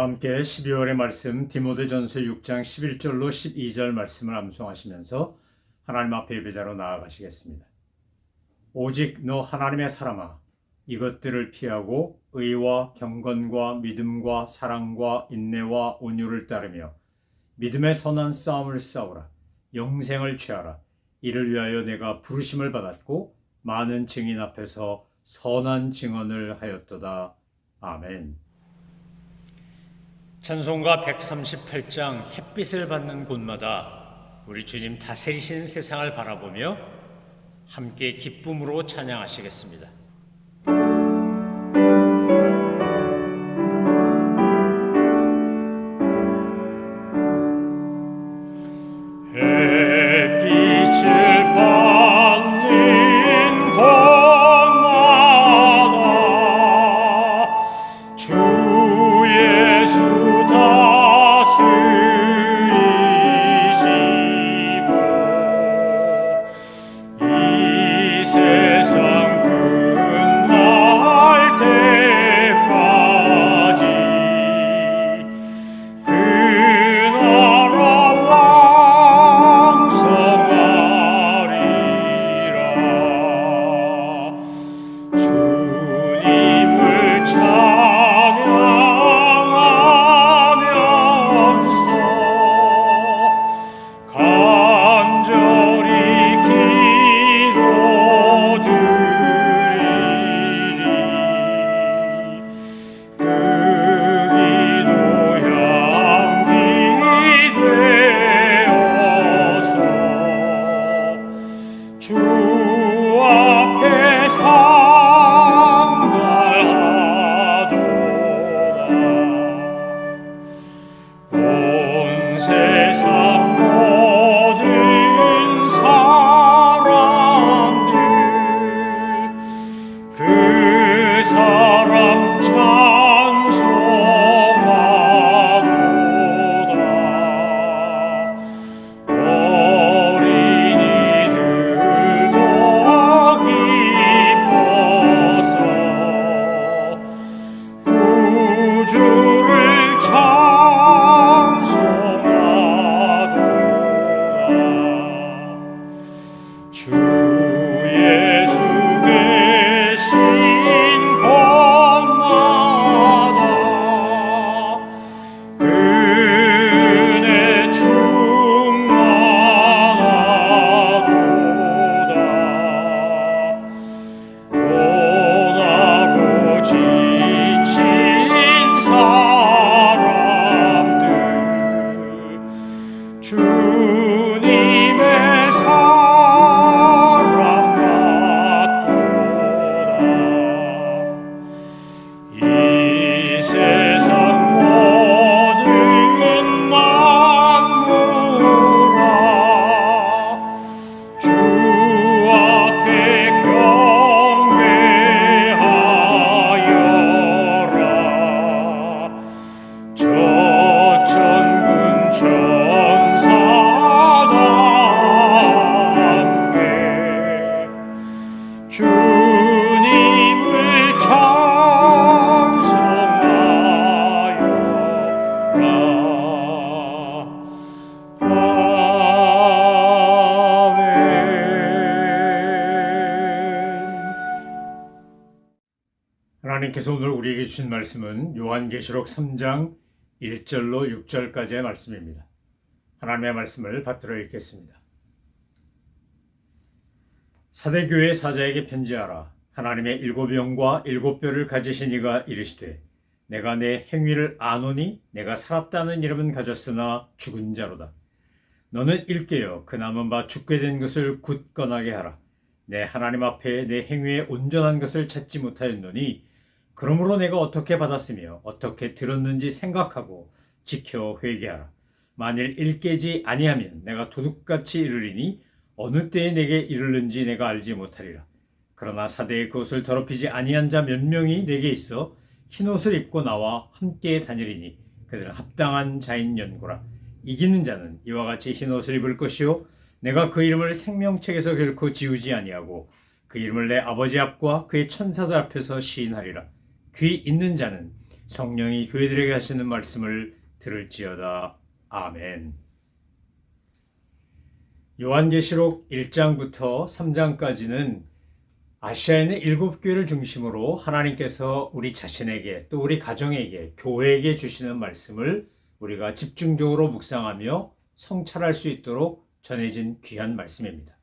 다 함께 12월의 말씀 디모데전서 6장 11절로 12절 말씀을 암송하시면서 하나님 앞에 예배자로 나아가시겠습니다. 오직 너 하나님의 사람아, 이것들을 피하고 의와 경건과 믿음과 사랑과 인내와 온유를 따르며 믿음의 선한 싸움을 싸우라. 영생을 취하라. 이를 위하여 내가 부르심을 받았고 많은 증인 앞에서 선한 증언을 하였도다. 아멘. 찬송가 138장 햇빛을 받는 곳마다 우리 주님 다스리시는 세상을 바라보며 함께 기쁨으로 찬양하시겠습니다. 하나님께서 오늘 우리에게 주신 말씀은 요한계시록 3장 1절로 6절까지의 말씀입니다. 하나님의 말씀을 받들어 읽겠습니다. 사대교회 사자에게 편지하라. 하나님의 일곱 영과 일곱 뼈를 가지신 이가 이르시되 내가 내 행위를 아노니 내가 살았다는 이름은 가졌으나 죽은 자로다. 너는 일깨어 그 남은 바 죽게 된 것을 굳건하게 하라. 내 하나님 앞에 내 행위에 온전한 것을 찾지 못하였노니 그러므로 내가 어떻게 받았으며 어떻게 들었는지 생각하고 지켜 회개하라. 만일 일깨지 아니하면 내가 도둑같이 이르리니 어느 때에 내게 이르는지 내가 알지 못하리라. 그러나 사대에 그것을 더럽히지 아니한 자 몇 명이 내게 있어 흰옷을 입고 나와 함께 다니리니 그들은 합당한 자인 연고라. 이기는 자는 이와 같이 흰옷을 입을 것이요 내가 그 이름을 생명책에서 결코 지우지 아니하고 그 이름을 내 아버지 앞과 그의 천사들 앞에서 시인하리라. 귀 있는 자는 성령이 교회들에게 하시는 말씀을 들을지어다. 아멘. 요한계시록 1장부터 3장까지는 아시아에 있는 7교회를 중심으로 하나님께서 우리 자신에게 또 우리 가정에게 교회에게 주시는 말씀을 우리가 집중적으로 묵상하며 성찰할 수 있도록 전해진 귀한 말씀입니다.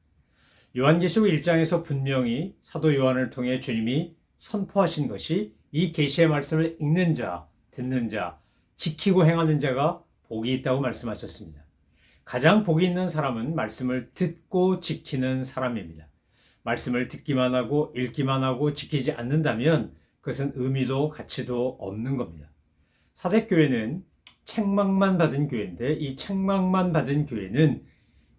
요한계시록 1장에서 분명히 사도 요한을 통해 주님이 선포하신 것이 이 계시의 말씀을 읽는 자, 듣는 자, 지키고 행하는 자가 복이 있다고 말씀하셨습니다. 가장 복이 있는 사람은 말씀을 듣고 지키는 사람입니다. 말씀을 듣기만 하고 읽기만 하고 지키지 않는다면 그것은 의미도 가치도 없는 겁니다. 사대교회는 책망만 받은 교회인데 이 책망만 받은 교회는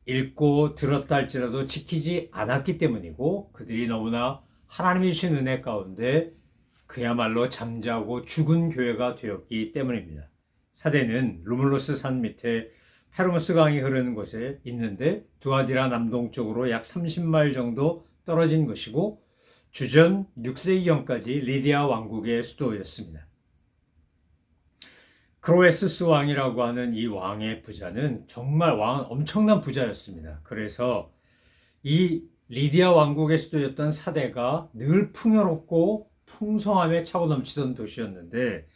읽고 들었다 할지라도 지키지 않았기 때문이고 그들이 너무나 하나님이 주신 은혜 가운데 그야말로 잠자고 죽은 교회가 되었기 때문입니다. 사대는 루물로스 산 밑에 페르무스 강이 흐르는 곳에 있는데 두아디라 남동쪽으로 약 30마일 정도 떨어진 것이고 주전 6세기경까지 리디아 왕국의 수도였습니다. 크로에수스 왕이라고 하는 이 왕의 부자는 정말 왕은 엄청난 부자였습니다. 그래서 이 리디아 왕국의 수도였던 사대가 늘 풍요롭고 풍성함에 차고 넘치던 도시였는데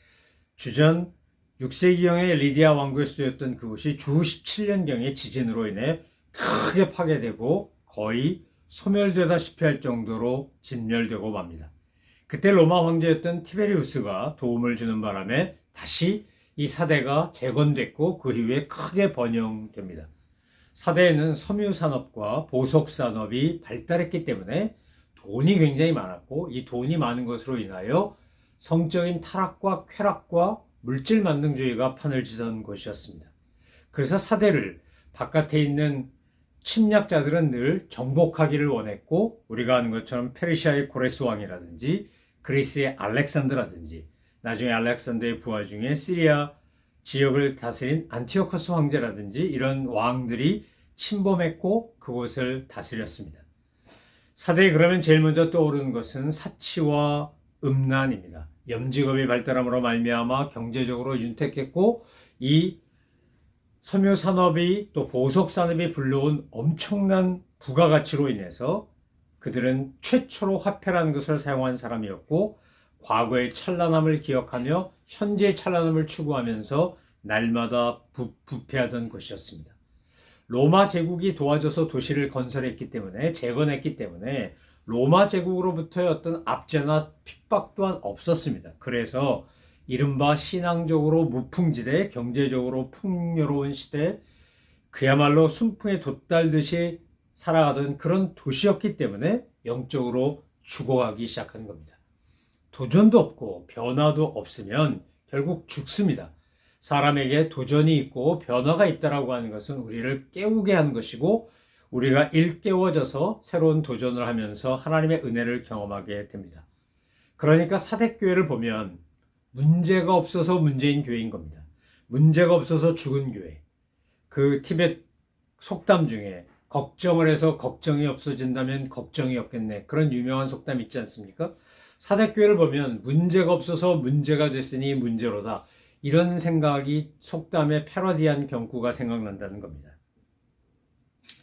주전 6세기경의 리디아 왕국의 수도였던 그곳이 주 17년경의 지진으로 인해 크게 파괴되고 거의 소멸되다시피 할 정도로 진멸되고 맙니다. 그때 로마 황제였던 티베리우스가 도움을 주는 바람에 다시 이 사대가 재건됐고 그 이후에 크게 번영됩니다. 사대에는 섬유산업과 보석산업이 발달했기 때문에 돈이 굉장히 많았고 이 돈이 많은 것으로 인하여 성적인 타락과 쾌락과 물질 만능주의가 판을 치던 곳이었습니다. 그래서 사대를 바깥에 있는 침략자들은 늘 정복하기를 원했고 우리가 아는 것처럼 페르시아의 고레스 왕이라든지 그리스의 알렉산더라든지 나중에 알렉산더의 부하 중에 시리아 지역을 다스린 안티오코스 황제라든지 이런 왕들이 침범했고 그곳을 다스렸습니다. 사대에 그러면 제일 먼저 떠오르는 것은 사치와 음란입니다. 염직업이 발달함으로 말미암아 경제적으로 윤택했고 이 섬유산업이 또 보석산업이 불러온 엄청난 부가가치로 인해서 그들은 최초로 화폐라는 것을 사용한 사람이었고 과거의 찬란함을 기억하며 현재의 찬란함을 추구하면서 날마다 부패하던 것이었습니다. 로마 제국이 도와줘서 도시를 건설했기 때문에 재건했기 때문에 로마 제국으로부터의 어떤 압제나 핍박 또한 없었습니다. 그래서 이른바 신앙적으로 무풍지대, 경제적으로 풍요로운 시대, 그야말로 순풍에 돛달듯이 살아가던 그런 도시였기 때문에 영적으로 죽어가기 시작한 겁니다. 도전도 없고 변화도 없으면 결국 죽습니다. 사람에게 도전이 있고 변화가 있다라고 하는 것은 우리를 깨우게 하는 것이고 우리가 일깨워져서 새로운 도전을 하면서 하나님의 은혜를 경험하게 됩니다. 그러니까 사대교회를 보면 문제가 없어서 문제인 교회인 겁니다. 문제가 없어서 죽은 교회. 그 티벳 속담 중에 걱정을 해서 걱정이 없어진다면 걱정이 없겠네. 그런 유명한 속담 있지 않습니까? 사대교회를 보면 문제가 없어서 문제가 됐으니 문제로다. 이런 생각이 속담의 패러디한 경구가 생각난다는 겁니다.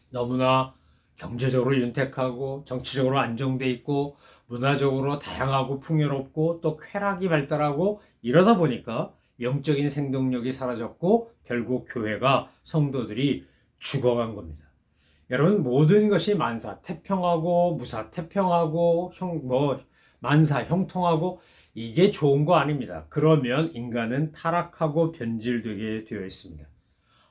너무나 경제적으로 윤택하고 정치적으로 안정돼 있고 문화적으로 다양하고 풍요롭고 또 쾌락이 발달하고 이러다 보니까 영적인 생동력이 사라졌고 결국 교회가 성도들이 죽어간 겁니다. 여러분 모든 것이 만사 태평하고 무사 태평하고 만사 형통하고 이게 좋은 거 아닙니다. 그러면 인간은 타락하고 변질되게 되어 있습니다.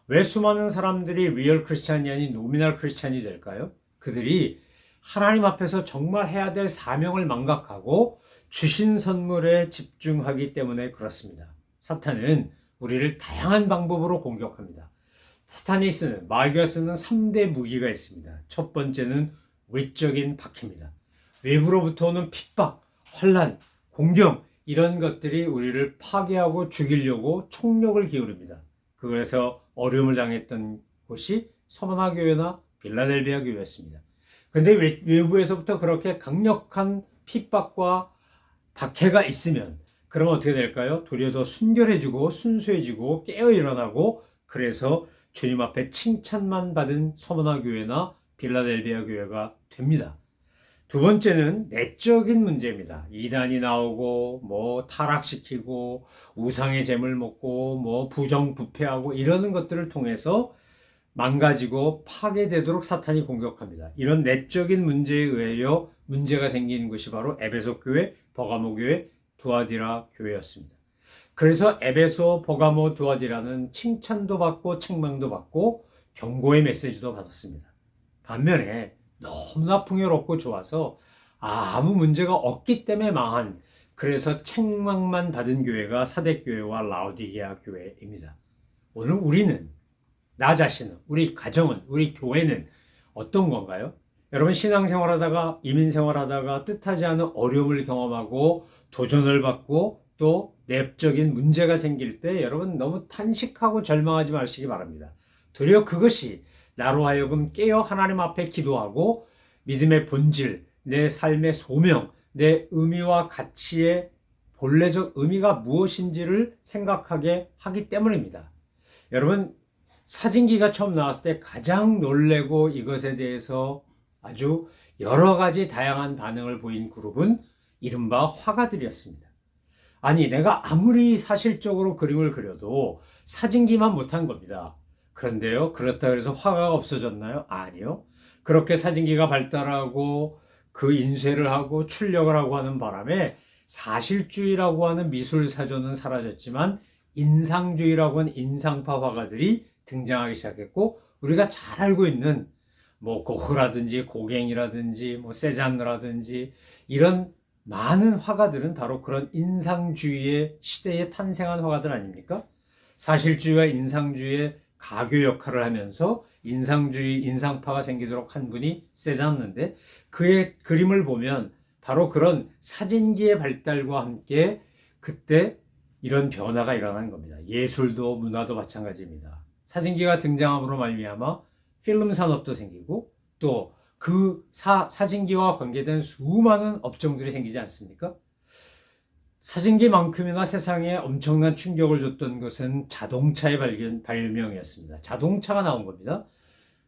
왜 수많은 사람들이 리얼 크리스찬이 아닌 노미널 크리스찬이 될까요? 그들이 하나님 앞에서 정말 해야 될 사명을 망각하고 주신 선물에 집중하기 때문에 그렇습니다. 사탄은 우리를 다양한 방법으로 공격합니다. 사탄이 쓰는, 마귀가 쓰는 3대 무기가 있습니다. 첫 번째는 외적인 박해입니다. 외부로부터 오는 핍박, 환난, 공경 이런 것들이 우리를 파괴하고 죽이려고 총력을 기울입니다. 그래서 어려움을 당했던 곳이 서머나 교회나 빌라델비아 교회였습니다. 그런데 외부에서부터 그렇게 강력한 핍박과 박해가 있으면 그러면 어떻게 될까요? 도리어 더 순결해지고 순수해지고 깨어 일어나고 그래서 주님 앞에 칭찬만 받은 서머나 교회나 빌라델비아 교회가 됩니다. 두 번째는 내적인 문제입니다. 이단이 나오고 뭐 타락시키고 우상의 재물 먹고 뭐 부정부패하고 이러는 것들을 통해서 망가지고 파괴되도록 사탄이 공격합니다. 이런 내적인 문제에 의하여 문제가 생기는 것이 바로 에베소 교회, 버가모 교회, 두아디라 교회였습니다. 그래서 에베소, 버가모, 두아디라는 칭찬도 받고 책망도 받고 경고의 메시지도 받았습니다. 반면에 너무나 풍요롭고 좋아서 아무 문제가 없기 때문에 망한, 그래서 책망만 받은 교회가 사대교회와 라오디게아 교회입니다. 오늘 우리는, 나 자신은, 우리 가정은, 우리 교회는 어떤 건가요? 여러분 신앙생활하다가 이민생활하다가 뜻하지 않은 어려움을 경험하고 도전을 받고 또 내적인 문제가 생길 때 여러분 너무 탄식하고 절망하지 마시기 바랍니다. 도리어 그것이 나로 하여금 깨어 하나님 앞에 기도하고 믿음의 본질, 내 삶의 소명, 내 의미와 가치의 본래적 의미가 무엇인지를 생각하게 하기 때문입니다. 여러분 사진기가 처음 나왔을 때 가장 놀래고 이것에 대해서 아주 여러 가지 다양한 반응을 보인 그룹은 이른바 화가들이었습니다. 아니, 내가 아무리 사실적으로 그림을 그려도 사진기만 못한 겁니다. 그런데요, 그렇다고 해서 화가가 없어졌나요? 아니요. 그렇게 사진기가 발달하고 그 인쇄를 하고 출력을 하고 하는 바람에 사실주의라고 하는 미술사조는 사라졌지만 인상주의라고 하는 인상파 화가들이 등장하기 시작했고, 우리가 잘 알고 있는 뭐 고흐라든지 고갱이라든지 뭐 세잔느라든지 이런 많은 화가들은 바로 그런 인상주의의 시대에 탄생한 화가들 아닙니까? 사실주의와 인상주의의 가교 역할을 하면서 인상주의, 인상파가 생기도록 한 분이 세잔느인데, 그의 그림을 보면 바로 그런 사진기의 발달과 함께 그때 이런 변화가 일어난 겁니다. 예술도 문화도 마찬가지입니다. 사진기가 등장함으로 말미암아 필름 산업도 생기고 또 그 사진기와 관계된 수많은 업종들이 생기지 않습니까? 사진기만큼이나 세상에 엄청난 충격을 줬던 것은 자동차의 발명이었습니다. 자동차가 나온 겁니다.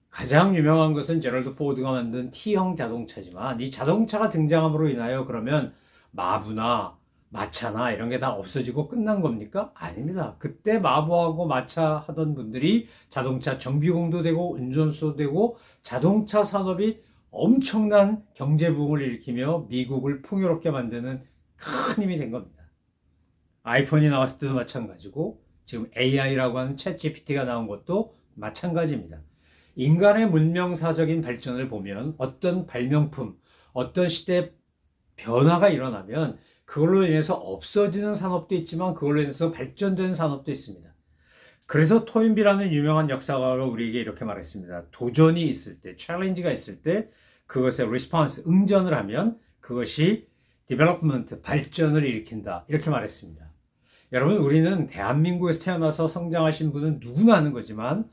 가장 유명한 것은 제럴드 포드가 만든 T형 자동차지만 이 자동차가 등장함으로 인하여 그러면 마부나 마차나 이런 게 다 없어지고 끝난 겁니까? 아닙니다. 그때 마부하고 마차 하던 분들이 자동차 정비공도 되고 운전수도 되고 자동차 산업이 엄청난 경제 부흥을 일으키며 미국을 풍요롭게 만드는 큰 힘이 된 겁니다. 아이폰이 나왔을 때도 마찬가지고 지금 AI라고 하는 챗 GPT가 나온 것도 마찬가지입니다. 인간의 문명사적인 발전을 보면 어떤 발명품, 어떤 시대 변화가 일어나면 그걸로 인해서 없어지는 산업도 있지만 그걸로 인해서 발전되는 산업도 있습니다. 그래서 토인비라는 유명한 역사가가 우리에게 이렇게 말했습니다. 도전이 있을 때, 챌린지가 있을 때 그것에 리스폰스, 응전을 하면 그것이 디벨롭먼트, 발전을 일으킨다. 이렇게 말했습니다. 여러분, 우리는 대한민국에서 태어나서 성장하신 분은 누구나 아는 거지만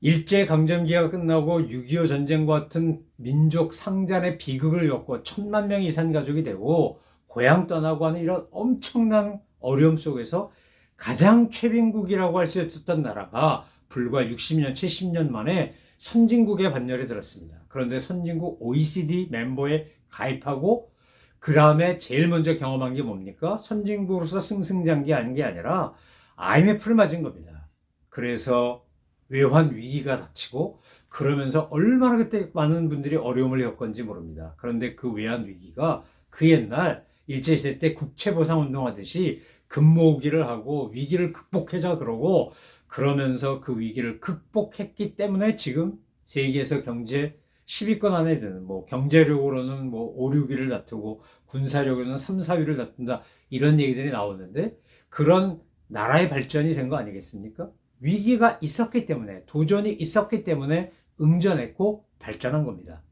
일제강점기가 끝나고 6.25 전쟁과 같은 민족 상잔의 비극을 겪고 1,000만 명 이상 가족이 되고 고향 떠나고 하는 이런 엄청난 어려움 속에서 가장 최빈국이라고 할 수 있었던 나라가 불과 60년, 70년 만에 선진국의 반열에 들었습니다. 그런데 선진국 OECD 멤버에 가입하고 그 다음에 제일 먼저 경험한 게 뭡니까? 선진국으로서 승승장구한 게 아니라 IMF를 맞은 겁니다. 그래서 외환 위기가 닥치고 그러면서 얼마나 그때 많은 분들이 어려움을 겪었는지 모릅니다. 그런데 그 외환 위기가 그 옛날 일제시대 때 국채보상운동하듯이 금모으기를 하고 위기를 극복하자 그러고 그러면서 그 위기를 극복했기 때문에 지금 세계에서 경제 10위권 안에 드는 뭐 경제력으로는 뭐 5, 6위를 다투고 군사력으로는 3, 4위를 다툰다 이런 얘기들이 나오는데 그런 나라의 발전이 된 거 아니겠습니까? 위기가 있었기 때문에 도전이 있었기 때문에 응전했고 발전한 겁니다.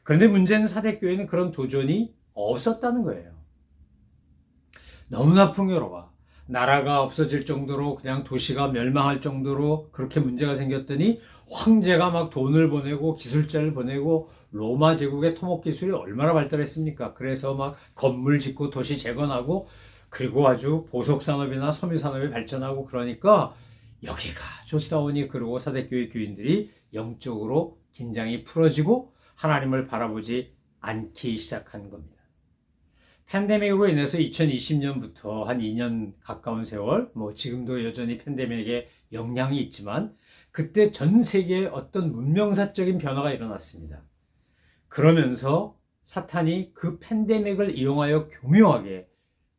그런데 문제는 사대교회는 그런 도전이 없었다는 거예요. 너무나 풍요로워. 나라가 없어질 정도로 그냥 도시가 멸망할 정도로 그렇게 문제가 생겼더니 황제가 막 돈을 보내고 기술자를 보내고 로마 제국의 토목 기술이 얼마나 발달했습니까? 그래서 막 건물 짓고 도시 재건하고 그리고 아주 보석산업이나 섬유산업이 발전하고 그러니까 여기가 좋사오니 그러고 사대교회 교인들이 영적으로 긴장이 풀어지고 하나님을 바라보지 않기 시작한 겁니다. 팬데믹으로 인해서 2020년부터 한 2년 가까운 세월, 지금도 여전히 팬데믹에 영향이 있지만 그때 전 세계에 어떤 문명사적인 변화가 일어났습니다. 그러면서 사탄이 그 팬데믹을 이용하여 교묘하게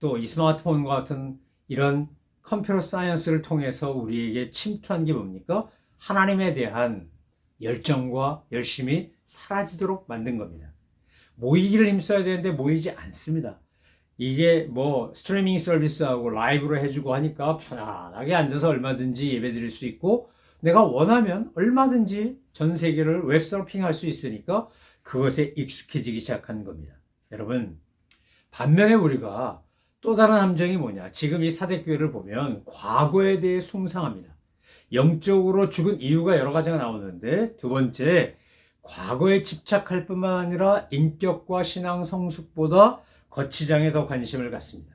또 이 스마트폰과 같은 이런 컴퓨터 사이언스를 통해서 우리에게 침투한 게 뭡니까? 하나님에 대한 열정과 열심이 사라지도록 만든 겁니다. 모이기를 힘써야 되는데 모이지 않습니다. 이게 스트리밍 서비스하고 라이브로 해주고 하니까 편안하게 앉아서 얼마든지 예배 드릴 수 있고 내가 원하면 얼마든지 전 세계를 웹서핑할 수 있으니까 그것에 익숙해지기 시작한 겁니다. 여러분, 반면에 우리가 또 다른 함정이 뭐냐? 지금 이 사대교회를 보면 과거에 대해 숭상합니다. 영적으로 죽은 이유가 여러 가지가 나오는데 두 번째, 과거에 집착할 뿐만 아니라 인격과 신앙 성숙보다 거치장에 더 관심을 갖습니다.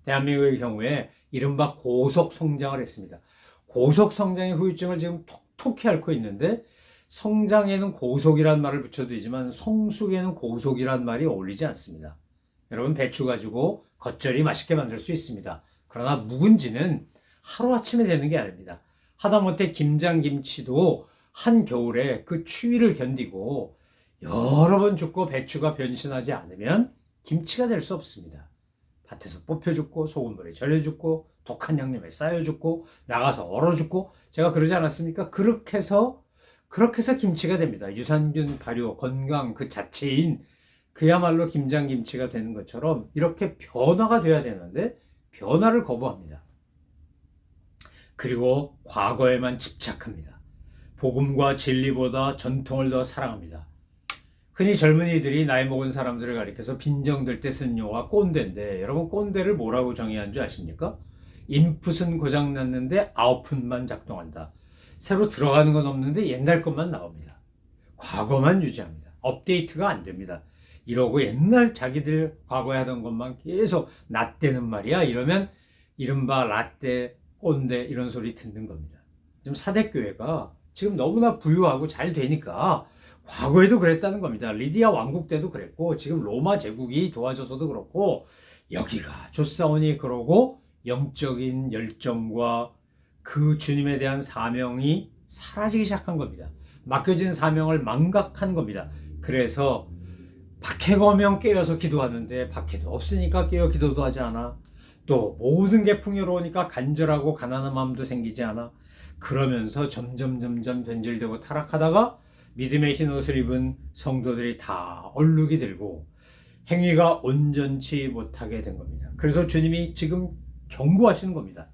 대한민국의 경우에 이른바 고속 성장을 했습니다. 고속 성장의 후유증을 지금 톡톡히 앓고 있는데 성장에는 고속이란 말을 붙여두지만 성숙에는 고속이란 말이 어울리지 않습니다. 여러분, 배추 가지고 겉절이 맛있게 만들 수 있습니다. 그러나 묵은지는 하루아침에 되는 게 아닙니다. 하다못해 김장김치도 한겨울에 그 추위를 견디고 여러 번 죽고 배추가 변신하지 않으면 김치가 될 수 없습니다. 밭에서 뽑혀 죽고 소금물에 절여 죽고 독한 양념에 쌓여 죽고 나가서 얼어 죽고 제가 그러지 않았습니까? 그렇게 해서 김치가 됩니다. 유산균 발효, 건강 그 자체인 그야말로 김장김치가 되는 것처럼 이렇게 변화가 돼야 되는데 변화를 거부합니다. 그리고 과거에만 집착합니다. 복음과 진리보다 전통을 더 사랑합니다. 흔히 젊은이들이 나이 먹은 사람들을 가리켜서 빈정들 때 쓰는 용어가 꼰대인데 여러분, 꼰대를 뭐라고 정의한 줄 아십니까? 인풋은 고장났는데 아웃풋만 작동한다. 새로 들어가는 건 없는데 옛날 것만 나옵니다. 과거만 유지합니다. 업데이트가 안 됩니다. 이러고 옛날 자기들 과거에 하던 것만 계속 낫대는 말이야. 이러면 이른바 라떼, 꼰대 이런 소리 듣는 겁니다. 지금 사대교회가 지금 너무나 부유하고 잘 되니까 과거에도 그랬다는 겁니다. 리디아 왕국 때도 그랬고 지금 로마 제국이 도와줘서도 그렇고 여기가 좋사오니 그러고 영적인 열정과 그 주님에 대한 사명이 사라지기 시작한 겁니다. 맡겨진 사명을 망각한 겁니다. 그래서 박해가 오면 깨어서 기도하는데 박해도 없으니까 깨어 기도도 하지 않아. 또 모든 게 풍요로우니까 간절하고 가난한 마음도 생기지 않아. 그러면서 점점 변질되고 타락하다가 믿음의 흰 옷을 입은 성도들이 다 얼룩이 들고 행위가 온전치 못하게 된 겁니다. 그래서 주님이 지금 경고하시는 겁니다.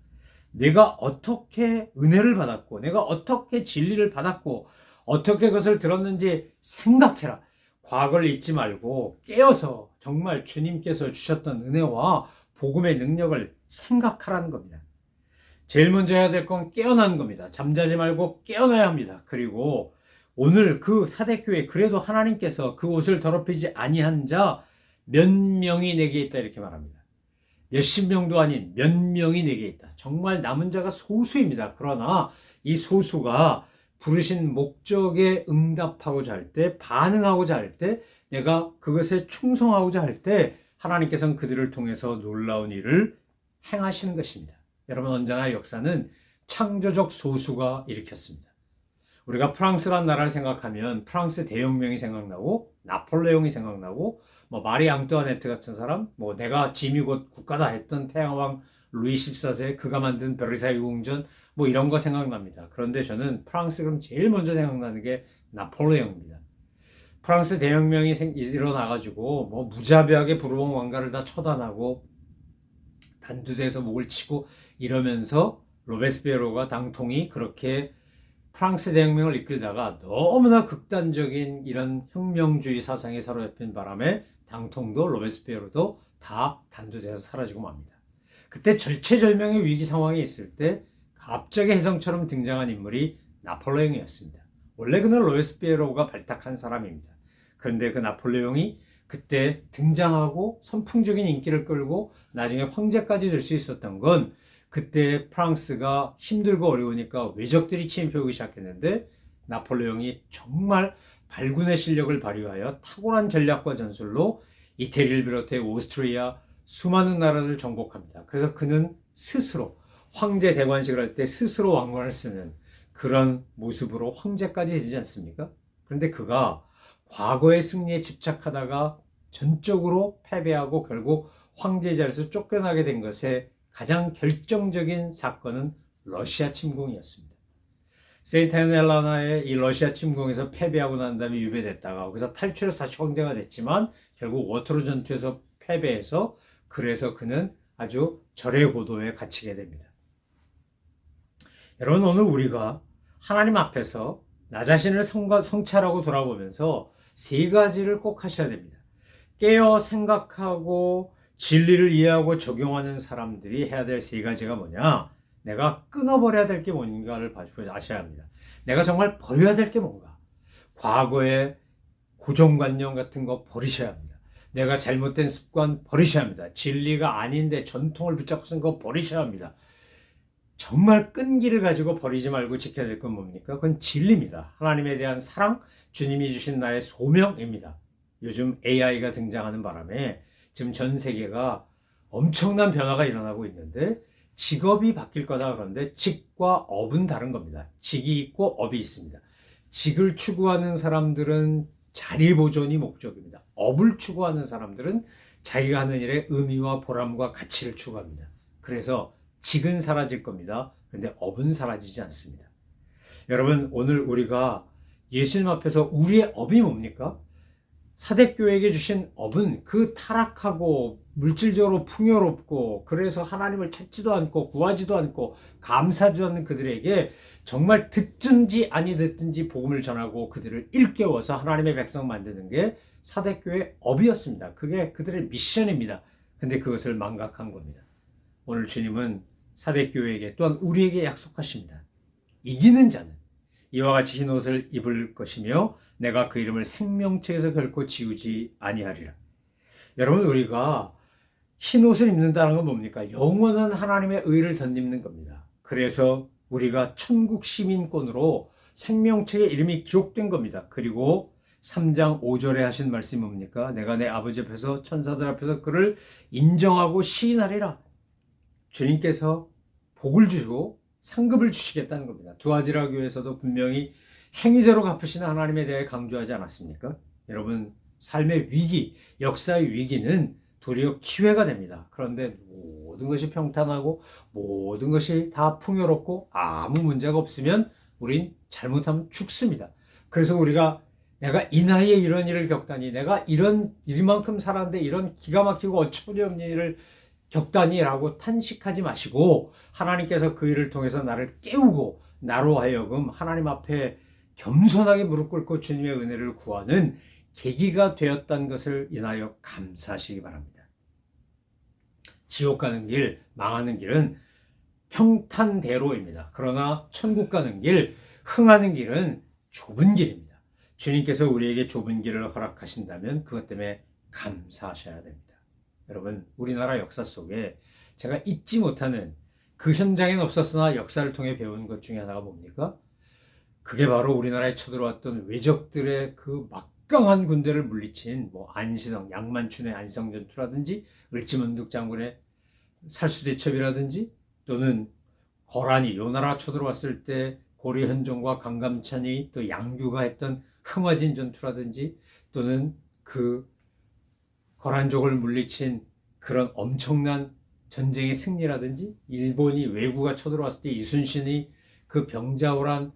내가 어떻게 은혜를 받았고 내가 어떻게 진리를 받았고 어떻게 그것을 들었는지 생각해라. 과거를 잊지 말고 깨어서 정말 주님께서 주셨던 은혜와 복음의 능력을 생각하라는 겁니다. 제일 먼저 해야 될 건 깨어나는 겁니다. 잠자지 말고 깨어나야 합니다. 그리고 오늘 그 사대교회 그래도 하나님께서 그 옷을 더럽히지 아니한 자 몇 명이 내게 있다 이렇게 말합니다. 몇십 명도 아닌 몇 명이 내게 있다. 정말 남은 자가 소수입니다. 그러나 이 소수가 부르신 목적에 응답하고자 할 때, 반응하고자 할 때, 내가 그것에 충성하고자 할 때 하나님께서는 그들을 통해서 놀라운 일을 행하시는 것입니다. 여러분, 언제나 역사는 창조적 소수가 일으켰습니다. 우리가 프랑스란 나라를 생각하면 프랑스 대혁명이 생각나고 나폴레옹이 생각나고 마리 앙뚜아네트 같은 사람, 내가 짐이 곧 국가다 했던 태양왕 루이 14세 그가 만든 베르사유 궁전 이런 거 생각납니다. 그런데 저는 프랑스 그럼 제일 먼저 생각나는 게 나폴레옹입니다. 프랑스 대혁명이 일어나가지고 무자비하게 부르봉 왕가를 다 처단하고 단두대에서 목을 치고 이러면서 로베스피에로가 당통이 그렇게 프랑스 대혁명을 이끌다가 너무나 극단적인 이런 혁명주의 사상에 사로잡힌 바람에 당통도 로베스피에로도 다 단두대에서 사라지고 맙니다. 그때 절체절명의 위기 상황에 있을 때 갑자기 혜성처럼 등장한 인물이 나폴레옹이었습니다. 원래 그는 로베스피에로가 발탁한 사람입니다. 그런데 그 나폴레옹이 그때 등장하고 선풍적인 인기를 끌고 나중에 황제까지 될 수 있었던 건 그때 프랑스가 힘들고 어려우니까 외적들이 침입해오기 시작했는데 나폴레옹이 정말 발군의 실력을 발휘하여 탁월한 전략과 전술로 이태리를 비롯해 오스트리아 수많은 나라를 정복합니다. 그래서 그는 스스로 황제 대관식을 할 때 스스로 왕관을 쓰는 그런 모습으로 황제까지 되지 않습니까? 그런데 그가 과거의 승리에 집착하다가 전적으로 패배하고 결국 황제 자리에서 쫓겨나게 된 것의 가장 결정적인 사건은 러시아 침공이었습니다. 세인트 헬레나의 이 러시아 침공에서 패배하고 난 다음에 유배됐다가 거기서 탈출해서 다시 황제가 됐지만 결국 워터루 전투에서 패배해서 그래서 그는 아주 절의 고도에 갇히게 됩니다. 여러분, 오늘 우리가 하나님 앞에서 나 자신을 성찰하고 돌아보면서 세 가지를 꼭 하셔야 됩니다. 깨어 생각하고 진리를 이해하고 적용하는 사람들이 해야 될 세 가지가 뭐냐? 내가 끊어버려야 될 게 뭔가를 아셔야 합니다. 내가 정말 버려야 될 게 뭔가? 과거의 고정관념 같은 거 버리셔야 합니다. 내가 잘못된 습관 버리셔야 합니다. 진리가 아닌데 전통을 붙잡고 쓴 거 버리셔야 합니다. 정말 끈기를 가지고 버리지 말고 지켜야 될 건 뭡니까? 그건 진리입니다. 하나님에 대한 사랑, 주님이 주신 나의 소명입니다. 요즘 AI가 등장하는 바람에 지금 전 세계가 엄청난 변화가 일어나고 있는데 직업이 바뀔 거다. 그런데 직과 업은 다른 겁니다. 직이 있고 업이 있습니다. 직을 추구하는 사람들은 자리 보존이 목적입니다. 업을 추구하는 사람들은 자기가 하는 일에 의미와 보람과 가치를 추구합니다. 그래서 직은 사라질 겁니다. 그런데 업은 사라지지 않습니다. 여러분, 오늘 우리가 예수님 앞에서 우리의 업이 뭡니까? 사대교회에게 주신 업은 그 타락하고 물질적으로 풍요롭고 그래서 하나님을 찾지도 않고 구하지도 않고 감사하지 않는 그들에게 정말 듣든지 아니 듣든지 복음을 전하고 그들을 일깨워서 하나님의 백성 만드는 게 사대교회의 업이었습니다. 그게 그들의 미션입니다. 근데 그것을 망각한 겁니다. 오늘 주님은 사대교회에게 또한 우리에게 약속하십니다. 이기는 자는 이와 같이 흰 옷을 입을 것이며 내가 그 이름을 생명책에서 결코 지우지 아니하리라. 여러분, 우리가 흰 옷을 입는다는 건 뭡니까? 영원한 하나님의 의를 덧입는 겁니다. 그래서 우리가 천국 시민권으로 생명책에 이름이 기록된 겁니다. 그리고 3장 5절에 하신 말씀이 뭡니까? 내가 내 아버지 앞에서 천사들 앞에서 그를 인정하고 시인하리라. 주님께서 복을 주시고 상급을 주시겠다는 겁니다. 두아디라 교회에서도 분명히 행위대로 갚으시는 하나님에 대해 강조하지 않았습니까? 여러분, 삶의 위기, 역사의 위기는 도리어 기회가 됩니다. 그런데 모든 것이 평탄하고 모든 것이 다 풍요롭고 아무 문제가 없으면 우린 잘못하면 죽습니다. 그래서 우리가 내가 이 나이에 이런 일을 겪다니, 내가 이만큼 살았는데 이런 기가 막히고 어처구니없는 일을 겪다니라고 탄식하지 마시고 하나님께서 그 일을 통해서 나를 깨우고 나로 하여금 하나님 앞에 겸손하게 무릎 꿇고 주님의 은혜를 구하는 계기가 되었다는 것을 인하여 감사하시기 바랍니다. 지옥 가는 길, 망하는 길은 평탄대로입니다. 그러나 천국 가는 길, 흥하는 길은 좁은 길입니다. 주님께서 우리에게 좁은 길을 허락하신다면 그것 때문에 감사하셔야 됩니다. 여러분, 우리나라 역사 속에 제가 잊지 못하는, 그 현장에는 없었으나 역사를 통해 배운 것 중에 하나가 뭡니까? 그게 바로 우리나라에 쳐들어왔던 외적들의 그 막강한 군대를 물리친 안시성, 양만춘의 안시성 전투라든지 을지문득 장군의 살수대첩이라든지 또는 거란이 요나라 쳐들어왔을 때 고려현종과 강감찬이 또 양규가 했던 흥화진 전투라든지 또는 그 거란족을 물리친 그런 엄청난 전쟁의 승리라든지 일본이 왜구가 쳐들어왔을 때 이순신이 그 병자호란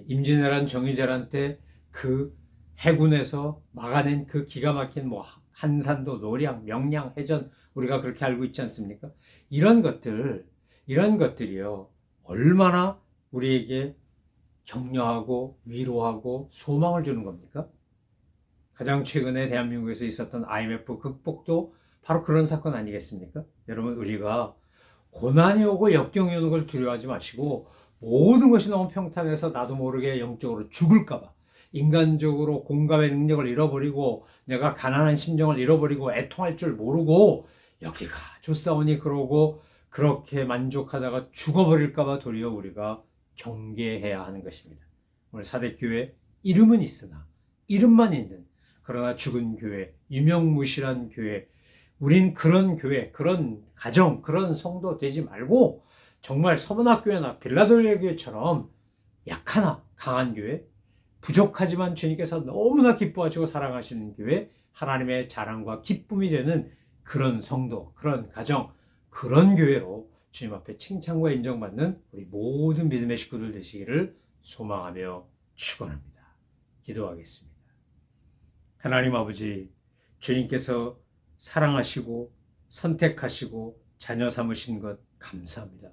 임진왜란 정유재란 때 그 해군에서 막아낸 그 기가 막힌 한산도, 노량, 명량, 해전 우리가 그렇게 알고 있지 않습니까? 이런 것들이요 얼마나 우리에게 격려하고 위로하고 소망을 주는 겁니까? 가장 최근에 대한민국에서 있었던 IMF 극복도 바로 그런 사건 아니겠습니까? 여러분, 우리가 고난이 오고 역경이 오는 걸 두려워하지 마시고 모든 것이 너무 평탄해서 나도 모르게 영적으로 죽을까 봐, 인간적으로 공감의 능력을 잃어버리고 내가 가난한 심정을 잃어버리고 애통할 줄 모르고 여기가 좋사오니 그러고 그렇게 만족하다가 죽어버릴까봐 도리어 우리가 경계해야 하는 것입니다. 오늘 사대교회 이름은 있으나 이름만 있는 그러나 죽은 교회, 유명무실한 교회, 우린 그런 교회, 그런 가정, 그런 성도 되지 말고 정말 서문학교회나 빌라델비아 교회처럼 약하나 강한 교회, 부족하지만 주님께서 너무나 기뻐하시고 사랑하시는 교회, 하나님의 자랑과 기쁨이 되는 그런 성도, 그런 가정, 그런 교회로 주님 앞에 칭찬과 인정받는 우리 모든 믿음의 식구들 되시기를 소망하며 축원합니다. 기도하겠습니다. 하나님 아버지, 주님께서 사랑하시고 선택하시고 자녀 삼으신 것 감사합니다.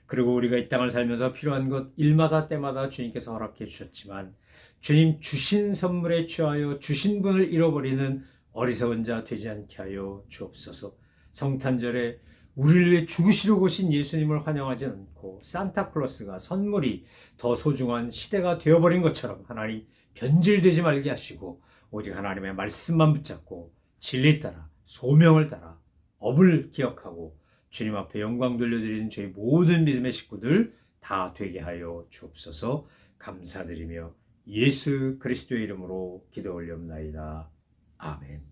그리고 우리가 이 땅을 살면서 필요한 것 일마다 때마다 주님께서 허락해 주셨지만 주님 주신 선물에 취하여 주신 분을 잃어버리는 어리석은 자 되지 않게 하여 주옵소서. 성탄절에 우리를 위해 죽으시려고 오신 예수님을 환영하지 않고 산타클로스가 선물이 더 소중한 시대가 되어버린 것처럼 하나님 변질되지 말게 하시고 오직 하나님의 말씀만 붙잡고 진리 따라 소명을 따라 업을 기억하고 주님 앞에 영광 돌려드리는 저희 모든 믿음의 식구들 다 되게 하여 주옵소서. 감사드리며 예수 그리스도의 이름으로 기도 올려옵나이다. 아멘.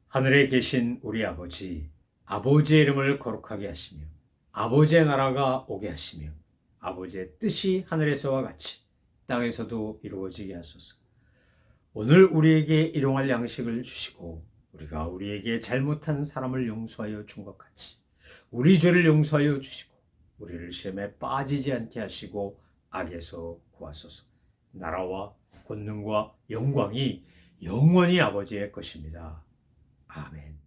하늘에 계신 우리 아버지, 아버지의 이름을 거룩하게 하시며 아버지의 나라가 오게 하시며 아버지의 뜻이 하늘에서와 같이 땅에서도 이루어지게 하소서. 오늘 우리에게 일용할 양식을 주시고 우리가 우리에게 잘못한 사람을 용서하여 준 것 같이 우리 죄를 용서하여 주시고 우리를 시험에 빠지지 않게 하시고 악에서 구하소서. 나라와 권능과 영광이 영원히 아버지의 것입니다. 아멘.